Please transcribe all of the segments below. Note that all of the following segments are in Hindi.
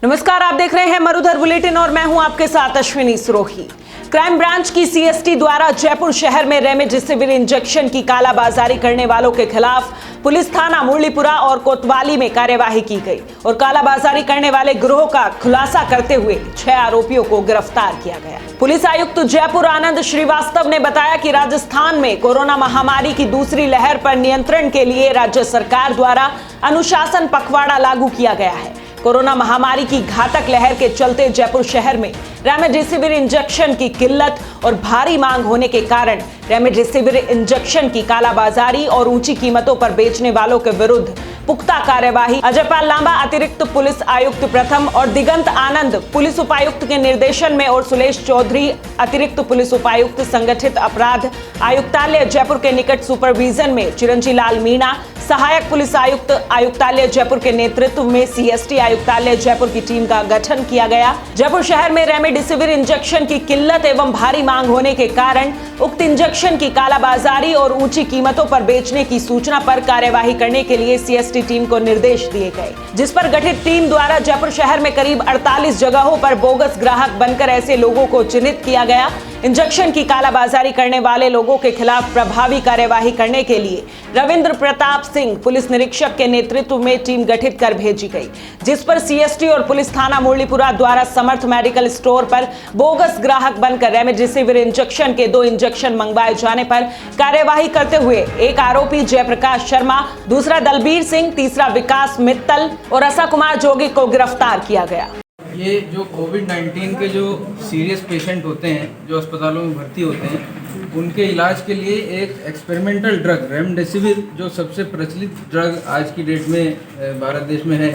नमस्कार, आप देख रहे हैं मरुधर बुलेटिन और मैं हूं आपके साथ अश्विनी सुरोही। क्राइम ब्रांच की सीएसटी द्वारा जयपुर शहर में रेमडेसिविर इंजेक्शन की कालाबाजारी करने वालों के खिलाफ पुलिस थाना मुरलीपुरा और कोतवाली में कार्यवाही की गई और कालाबाजारी करने वाले गिरोह का खुलासा करते हुए 6 आरोपियों को गिरफ्तार किया गया। पुलिस आयुक्त जयपुर आनंद श्रीवास्तव ने बताया कि राजस्थान में कोरोना महामारी की दूसरी लहर पर नियंत्रण के लिए राज्य सरकार द्वारा अनुशासन पखवाड़ा लागू किया गया है। कोरोना महामारी की घातक लहर के चलते जयपुर शहर में रेमडेसिविर इंजेक्शन की किल्लत और भारी मांग होने के कारण रेमडेसिविर इंजेक्शन की कालाबाजारी और ऊंची कीमतों पर बेचने वालों के विरुद्ध पुख्ता कार्यवाही अजयपाल लांबा अतिरिक्त पुलिस आयुक्त प्रथम और दिगंत आनंद पुलिस उपायुक्त के निर्देशन में और सुलेश चौधरी अतिरिक्त पुलिस उपायुक्त संगठित अपराध आयुक्तालय जयपुर के निकट सुपरविजन में चिरंजी लाल मीणा सहायक पुलिस आयुक्त आयुक्तालय जयपुर के नेतृत्व में सीएसटी आयुक्तालय जयपुर की टीम का गठन किया गया। जयपुर शहर में रेमडेसिविर इंजेक्शन की किल्लत एवं भारी मांग होने के कारण उक्त इंजेक्शन की कालाबाजारी और ऊंची कीमतों पर बेचने की सूचना पर कार्यवाही करने के लिए सीएसटी टीम को निर्देश दिए गए, जिस पर गठित टीम द्वारा जयपुर शहर में करीब 48 जगहों पर बोगस ग्राहक बनकर ऐसे लोगों को चिन्हित किया गया। इंजेक्शन की कालाबाजारी करने वाले लोगों के खिलाफ प्रभावी कार्यवाही करने के लिए रविंद्र प्रताप सिंह पुलिस निरीक्षक के नेतृत्व में टीम गठित कर भेजी गई, जिस पर सीएसटी और पुलिस थाना मुरलीपुरा द्वारा समर्थ मेडिकल स्टोर पर बोगस ग्राहक बनकर रेमडेसिविर इंजेक्शन के 2 इंजेक्शन मंगवाए जाने पर कार्यवाही करते हुए एक आरोपी जयप्रकाश शर्मा, दूसरा दलबीर सिंह, तीसरा विकास मित्तल और रसा कुमार जोगी को गिरफ्तार किया गया। ये जो कोविड-19 के जो सीरियस पेशेंट होते हैं, जो अस्पतालों में भर्ती होते हैं, उनके इलाज के लिए एक एक्सपेरिमेंटल ड्रग रेमडेसिविर, जो सबसे प्रचलित ड्रग आज की डेट में भारत देश में है,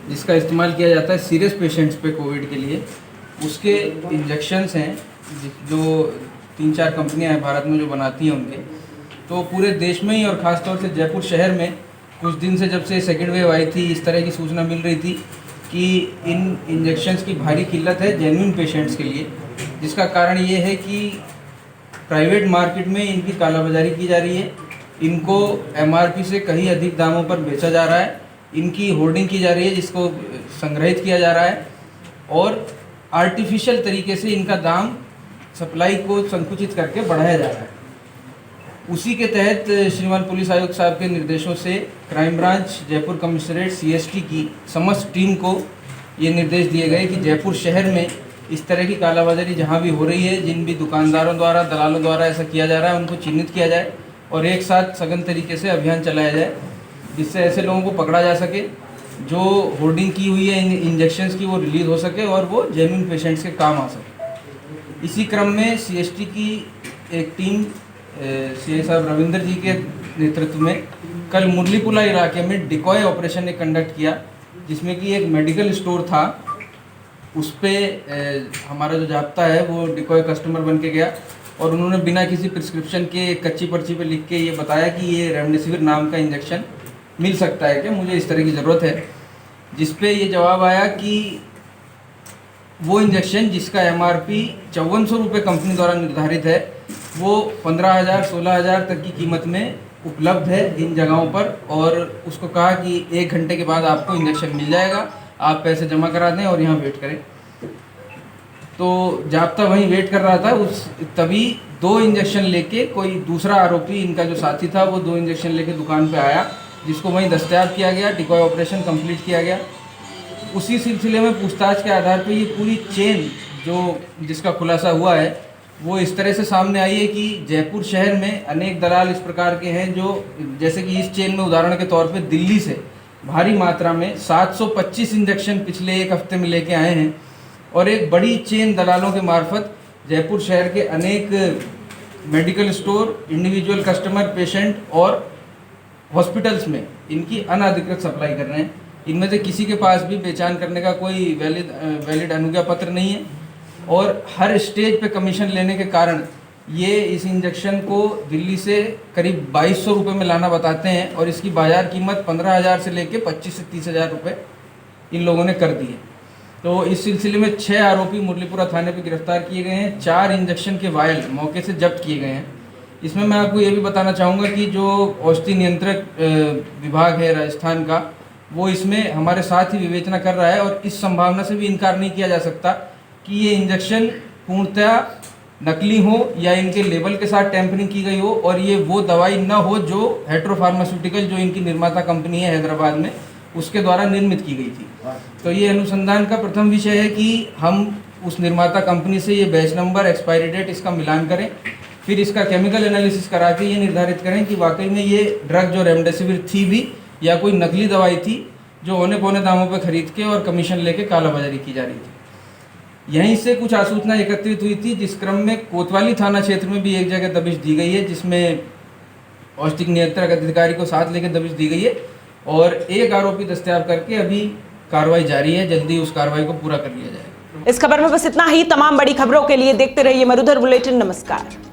जिसका इस्तेमाल किया जाता है सीरियस पेशेंट्स पे कोविड के लिए, उसके इंजेक्शन्स हैं जो 3-4 कंपनियां हैं भारत में जो बनाती हैं उनके। तो पूरे देश में ही और ख़ासतौर से जयपुर शहर में कुछ दिन से जब से सेकेंड वेव आई थी, इस तरह की सूचना मिल रही थी कि इन इंजेक्शन्स की भारी किल्लत है जेन्युइन पेशेंट्स के लिए, जिसका कारण ये है कि प्राइवेट मार्केट में इनकी कालाबाजारी की जा रही है, इनको एमआरपी से कहीं अधिक दामों पर बेचा जा रहा है, इनकी होर्डिंग की जा रही है जिसको संग्रहित किया जा रहा है और आर्टिफिशियल तरीके से इनका दाम सप्लाई को संकुचित करके बढ़ाया जा रहा है। उसी के तहत श्रीमान पुलिस आयुक्त साहब के निर्देशों से crime branch Jaipur commissionerate CST की समस्त टीम को ये निर्देश दिए गए कि जयपुर शहर में इस तरह की कालाबाजारी जहाँ भी हो रही है, जिन भी दुकानदारों द्वारा, दलालों द्वारा ऐसा किया जा रहा है, उनको चिन्हित किया जाए और एक साथ सघन तरीके से अभियान चलाया जाए, जिससे ऐसे लोगों को पकड़ा जा सके, जो होर्डिंग की हुई है इन इंजेक्शन्स की वो रिलीज़ हो सके और वो जेन्युइन पेशेंट्स के काम आ सके। इसी क्रम में सीएसटी की एक टीम सीआई साहब रविंद्र जी के नेतृत्व में कल मुरलीपुरा इलाके में डिकॉय ऑपरेशन ने कंडक्ट किया, जिसमें कि एक मेडिकल स्टोर था, उस पर हमारा जो जाब्ता है वो डिकॉय कस्टमर बन के गया और उन्होंने बिना किसी प्रिस्क्रिप्शन के कच्ची पर्ची पे लिख के ये बताया कि ये रेमडेसिविर नाम का इंजेक्शन मिल सकता है क्या, मुझे इस तरह की ज़रूरत है। जिस पे ये जवाब आया कि वो इंजेक्शन जिसका एमआरपी 5400 रुपये कंपनी द्वारा निर्धारित है, वो 15,000 16,000 तक की कीमत में उपलब्ध है इन जगहों पर, और उसको कहा कि 1 घंटे के बाद आपको इंजेक्शन मिल जाएगा, आप पैसे जमा करा दें और यहाँ वेट करें। तो जाब्ता वहीं वेट कर रहा था, तभी 2 इंजेक्शन लेके कोई दूसरा आरोपी, इनका जो साथी था, वो 2 इंजेक्शन लेके दुकान पे आया, जिसको वहीं दस्तयाब किया गया, डिकॉय ऑपरेशन कंप्लीट किया गया। उसी सिलसिले में पूछताछ के आधार पर ये पूरी चेन जिसका खुलासा हुआ है वो इस तरह से सामने आई है कि जयपुर शहर में अनेक दलाल इस प्रकार के हैं जो, जैसे कि इस चेन में उदाहरण के तौर पे दिल्ली से भारी मात्रा में 725 इंजेक्शन पिछले 1 हफ्ते में लेके आए हैं और एक बड़ी चेन दलालों के मार्फत जयपुर शहर के अनेक medical store, individual customer, patient और हॉस्पिटल्स में इनकी अनाधिकृत सप्लाई कर रहे हैं। इनमें से किसी के पास भी पहचान करने का कोई वैलिड अनुज्ञा पत्र नहीं है और हर स्टेज पे कमीशन लेने के कारण ये इस इंजेक्शन को दिल्ली से करीब 2200 रुपये में लाना बताते हैं और इसकी बाज़ार कीमत 15,000 से लेके 25 से 30,000 रुपये इन लोगों ने कर दी है। तो इस सिलसिले में 6 आरोपी मुरलीपुरा थाने पे गिरफ्तार किए गए हैं, 4 इंजेक्शन के वायल मौके से जब्त किए गए हैं। इसमें मैं आपको ये भी बताना चाहूँगा कि जो औषधि नियंत्रक विभाग है राजस्थान का, वो इसमें हमारे साथ ही विवेचना कर रहा है और इस संभावना से भी इनकार नहीं किया जा सकता कि ये इंजेक्शन पूर्णतया नकली हो या इनके लेबल के साथ टेम्परिंग की गई हो और ये वो दवाई न हो जो हेट्रो फार्मास्यूटिकल जो इनकी निर्माता कंपनी है हैदराबाद में उसके द्वारा निर्मित की गई थी। तो ये अनुसंधान का प्रथम विषय है कि हम उस निर्माता कंपनी से ये बैच नंबर, एक्सपायरी डेट इसका मिलान करें, फिर इसका केमिकल एनालिसिस करा के ये निर्धारित करें कि वाकई में ये ड्रग जो रेमडेसिविर थी भी या कोई नकली दवाई थी जो औने पौने दामों पर खरीद के और कमीशन लेके कालाबाजारी की जा रही थी। यहीं से कुछ आसूचना एकत्रित हुई थी, जिस क्रम में कोतवाली थाना क्षेत्र में भी एक जगह दबिश दी गई है, जिसमें औषधिक नियंत्रक अधिकारी को साथ लेकर दबिश दी गई है और एक आरोपी दस्तयाब करके अभी कार्रवाई जारी है। जल्दी उस कार्रवाई को पूरा कर लिया जाएगा। इस खबर में बस इतना ही। तमाम बड़ी खबरों के लिए देखते रहिए मरुधर बुलेटिन। नमस्कार।